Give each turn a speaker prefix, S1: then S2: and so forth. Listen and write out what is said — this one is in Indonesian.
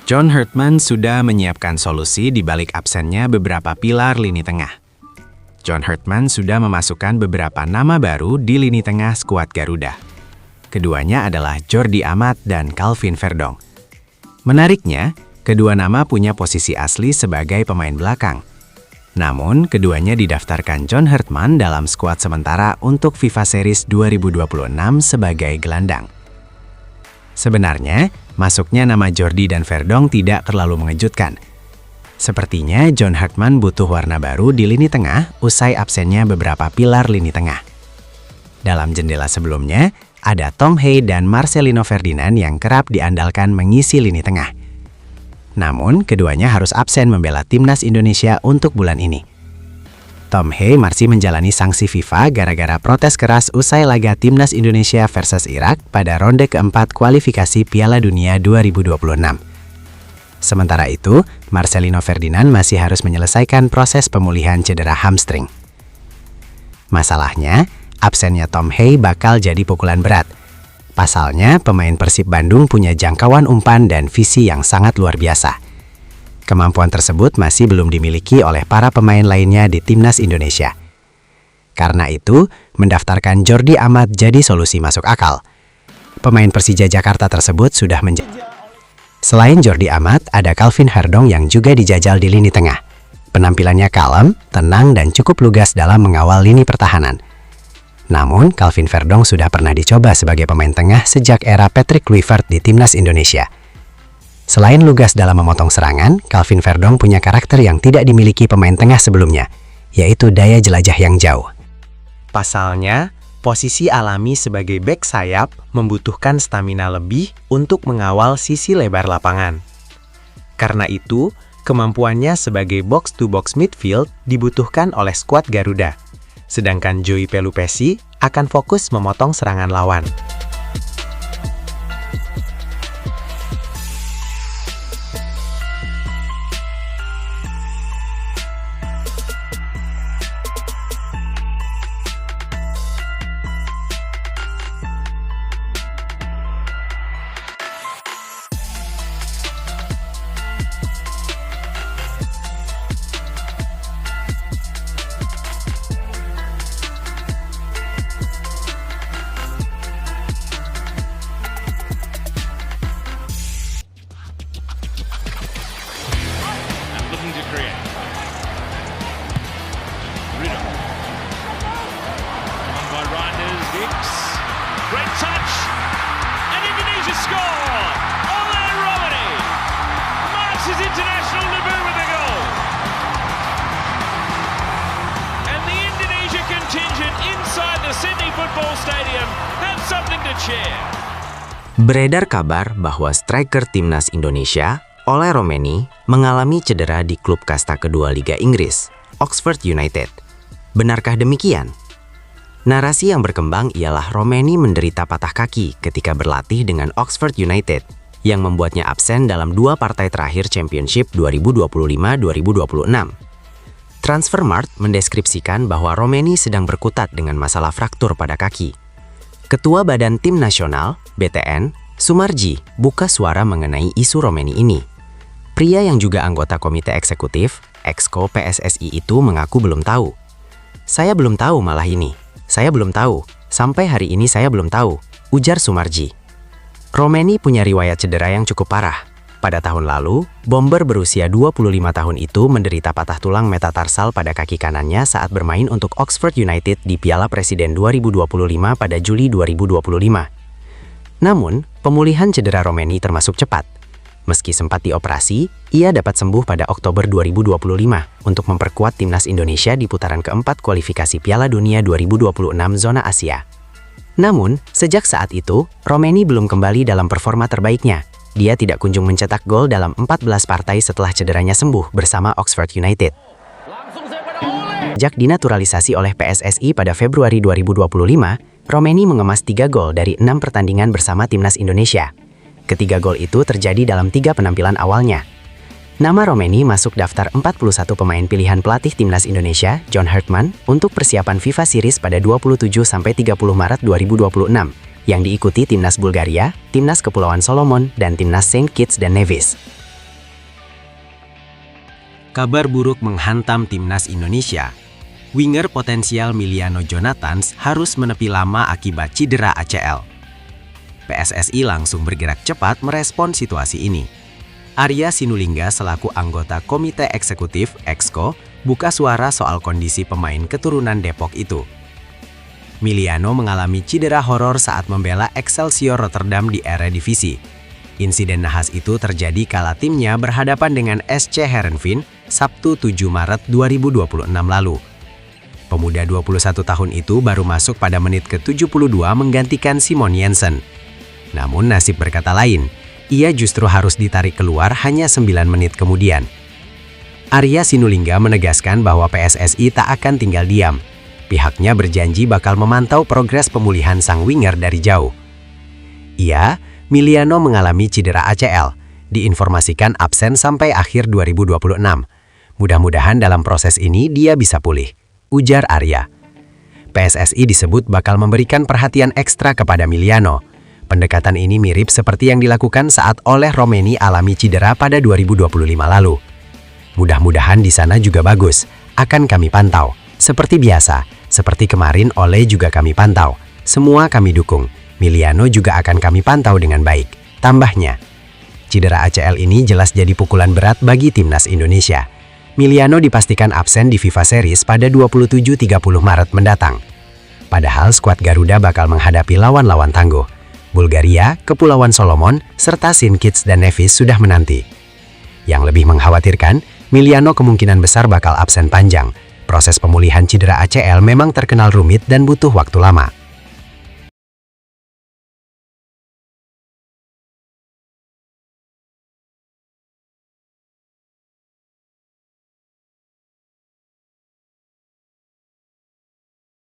S1: John Herdman sudah menyiapkan solusi di balik absennya beberapa pilar lini tengah. John Herdman sudah memasukkan beberapa nama baru di lini tengah skuad Garuda. Keduanya adalah Jordi Amat dan Calvin Verdong. Menariknya, kedua nama punya posisi asli sebagai pemain belakang. Namun, keduanya didaftarkan John Herdman dalam skuad sementara untuk FIFA Series 2026 sebagai gelandang. Sebenarnya, masuknya nama Jordi dan Verdong tidak terlalu mengejutkan. Sepertinya John Herdman butuh warna baru di lini tengah usai absennya beberapa pilar lini tengah. Dalam jendela sebelumnya, ada Tom Hay dan Marcelino Ferdinand yang kerap diandalkan mengisi lini tengah. Namun, keduanya harus absen membela timnas Indonesia untuk bulan ini. Tom Hay masih menjalani sanksi FIFA gara-gara protes keras usai laga timnas Indonesia versus Irak pada ronde keempat kualifikasi Piala Dunia 2026. Sementara itu, Marcelino Ferdinand masih harus menyelesaikan proses pemulihan cedera hamstring. Masalahnya, absennya Tom Hay bakal jadi pukulan berat. Pasalnya, pemain Persib Bandung punya jangkauan umpan dan visi yang sangat luar biasa. Kemampuan tersebut masih belum dimiliki oleh para pemain lainnya di timnas Indonesia. Karena itu, mendaftarkan Jordi Amat jadi solusi masuk akal. Pemain Persija Jakarta tersebut sudah menjadi. Selain Jordi Amat, ada Calvin Verdong yang juga dijajal di lini tengah. Penampilannya kalem, tenang, dan cukup lugas dalam mengawal lini pertahanan. Namun, Calvin Verdong sudah pernah dicoba sebagai pemain tengah sejak era Patrick Kluivert di timnas Indonesia. Selain lugas dalam memotong serangan, Calvin Verdong punya karakter yang tidak dimiliki pemain tengah sebelumnya, yaitu daya jelajah yang jauh. Pasalnya, posisi alami sebagai bek sayap membutuhkan stamina lebih untuk mengawal sisi lebar lapangan. Karena itu, kemampuannya sebagai box-to-box midfield dibutuhkan oleh skuad Garuda, sedangkan Joey Pelupesi akan fokus memotong serangan lawan.
S2: Great touch, and Indonesia score! Ole Romani marks his international debut with a goal. And the Indonesia contingent inside the Sydney Football Stadium have something to cheer.
S3: Beredar kabar bahwa striker timnas Indonesia, Ole Romani, mengalami cedera di klub kasta kedua Liga Inggris, Oxford United. Benarkah demikian? Narasi yang berkembang ialah Romani menderita patah kaki ketika berlatih dengan Oxford United, yang membuatnya absen dalam 2 partai terakhir Championship 2025-2026. Transfermarkt mendeskripsikan bahwa Romani sedang berkutat dengan masalah fraktur pada kaki. Ketua Badan Tim Nasional, BTN, Sumarji, buka suara mengenai isu Romani ini. Pria yang juga anggota Komite Eksekutif, Exco PSSI itu mengaku belum tahu. Saya belum tahu malah ini. Saya belum tahu, sampai hari ini saya belum tahu, ujar Sumarji. Romani punya riwayat cedera yang cukup parah. Pada tahun lalu, bomber berusia 25 tahun itu menderita patah tulang metatarsal pada kaki kanannya saat bermain untuk Oxford United di Piala Presiden 2025 pada Juli 2025. Namun, pemulihan cedera Romani termasuk cepat. Meski sempat dioperasi, ia dapat sembuh pada Oktober 2025 untuk memperkuat timnas Indonesia di putaran keempat kualifikasi Piala Dunia 2026 zona Asia. Namun, sejak saat itu, Romani belum kembali dalam performa terbaiknya. Dia tidak kunjung mencetak gol dalam 14 partai setelah cederanya sembuh bersama Oxford United. Sejak dinaturalisasi oleh PSSI pada Februari 2025, Romani mengemas 3 gol dari 6 pertandingan bersama timnas Indonesia. Ketiga gol itu terjadi dalam 3 penampilan awalnya. Nama Romani masuk daftar 41 pemain pilihan pelatih timnas Indonesia, John Herdman, untuk persiapan FIFA Series pada 27-30 Maret 2026, yang diikuti timnas Bulgaria, timnas Kepulauan Solomon, dan timnas Saint Kitts dan Nevis. kabar buruk menghantam timnas Indonesia. Winger potensial Miliano Jonathans harus menepi lama akibat cedera ACL. PSSI langsung bergerak cepat merespon situasi ini. Arya Sinulinga selaku anggota Komite Eksekutif (Exco) buka suara soal kondisi pemain keturunan Depok itu. Miliano mengalami cedera horor saat membela Excelsior Rotterdam di Eredivisie. Insiden nahas itu terjadi kala timnya berhadapan dengan SC Heerenveen Sabtu 7 Maret 2026 lalu. Pemuda 21 tahun itu baru masuk pada menit ke-72 menggantikan Simon Jensen. Namun nasib berkata lain, ia justru harus ditarik keluar hanya 9 menit kemudian. Arya Sinulinga menegaskan bahwa PSSI tak akan tinggal diam. Pihaknya berjanji bakal memantau progres pemulihan sang winger dari jauh. Miliano mengalami cedera ACL, diinformasikan absen sampai akhir 2026. Mudah-mudahan dalam proses ini dia bisa pulih, ujar Arya. PSSI disebut bakal memberikan perhatian ekstra kepada Miliano. Pendekatan ini mirip seperti yang dilakukan saat Oleh Romeni alami cedera pada 2025 lalu. Mudah-mudahan di sana juga bagus, akan kami pantau. Seperti biasa, seperti kemarin Oleh juga kami pantau. Semua kami dukung. Miliano juga akan kami pantau dengan baik, tambahnya. Cedera ACL ini jelas jadi pukulan berat bagi timnas Indonesia. Miliano dipastikan absen di FIFA Series pada 27-30 Maret mendatang. Padahal skuad Garuda bakal menghadapi lawan-lawan tangguh. Bulgaria, Kepulauan Solomon, serta Saint Kitts dan Nevis sudah menanti. Yang lebih mengkhawatirkan, Miliano kemungkinan besar bakal absen panjang. Proses pemulihan cedera ACL memang terkenal rumit dan butuh waktu lama.